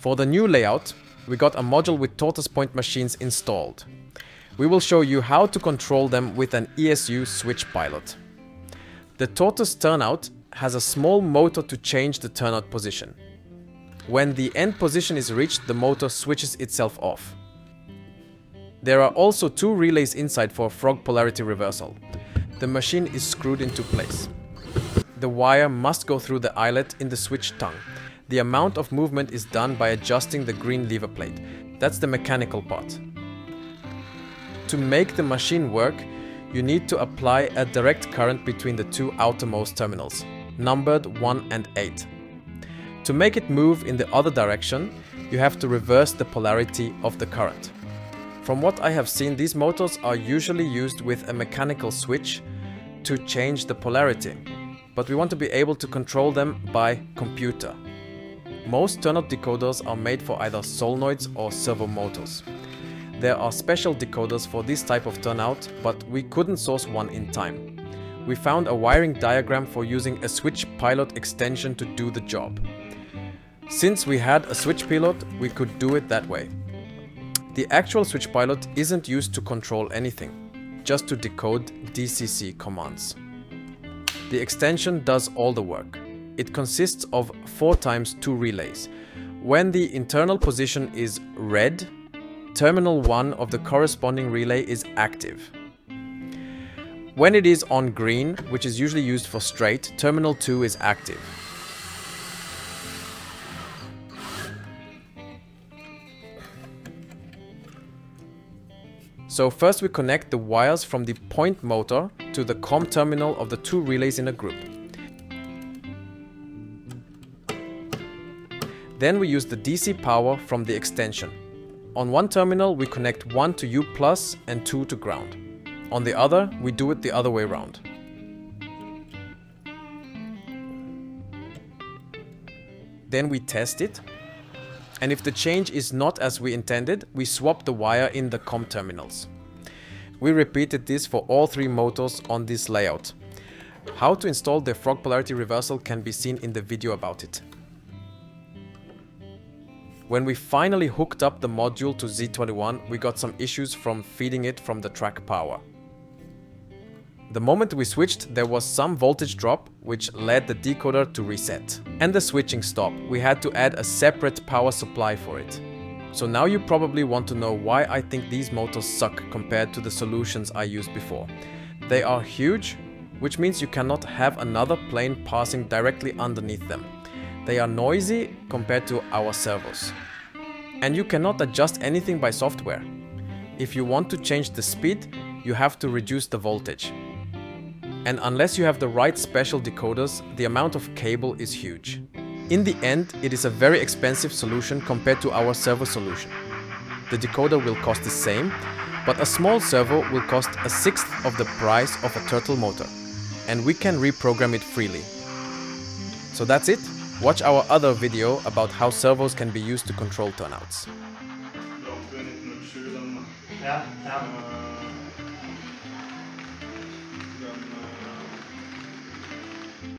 For the new layout, we got a module with Tortoise point machines installed. We will show you how to control them with an ESU SwitchPilot. The Tortoise Turnout has a small motor to change the turnout position. When the end position is reached, the motor switches itself off. There are also two relays inside for frog polarity reversal. The machine is screwed into place. The wire must go through the eyelet in the switch tongue. The amount of movement is done by adjusting the green lever plate. That's the mechanical part. To make the machine work, you need to apply a direct current between the two outermost terminals, numbered 1 and 8. To make it move in the other direction, you have to reverse the polarity of the current. From what I have seen, these motors are usually used with a mechanical switch to change the polarity, but we want to be able to control them by computer. Most turnout decoders are made for either solenoids or servo motors. There are special decoders for this type of turnout, but we couldn't source one in time. We found a wiring diagram for using a SwitchPilot extension to do the job. Since we had a SwitchPilot, we could do it that way. The actual SwitchPilot isn't used to control anything, just to decode DCC commands. The extension does all the work. It consists of 4 times 2 relays. When the internal position is red, terminal 1 of the corresponding relay is active. When it is on green, which is usually used for straight, terminal 2 is active. So first we connect the wires from the point motor to the COM terminal of the 2 relays in a group. Then we use the DC power from the extension. On one terminal we connect 1 to U+ and 2 to ground. On the other we do it the other way around. Then we test it, and if the change is not as we intended, we swap the wire in the COM terminals. We repeated this for all 3 motors on this layout. How to install the frog polarity reversal can be seen in the video about it. When we finally hooked up the module to Z21, we got some issues from feeding it from the track power. The moment we switched, there was some voltage drop, which led the decoder to reset. And the switching stopped. We had to add a separate power supply for it. So now you probably want to know why I think these motors suck compared to the solutions I used before. They are huge, which means you cannot have another plane passing directly underneath them. They are noisy compared to our servos. And you cannot adjust anything by software. If you want to change the speed, you have to reduce the voltage. And unless you have the right special decoders, the amount of cable is huge. In the end, it is a very expensive solution compared to our servo solution. The decoder will cost the same, but a small servo will cost 1/6 of the price of a turtle motor. And we can reprogram it freely. So that's it. Watch our other video about how servos can be used to control turnouts. Ja.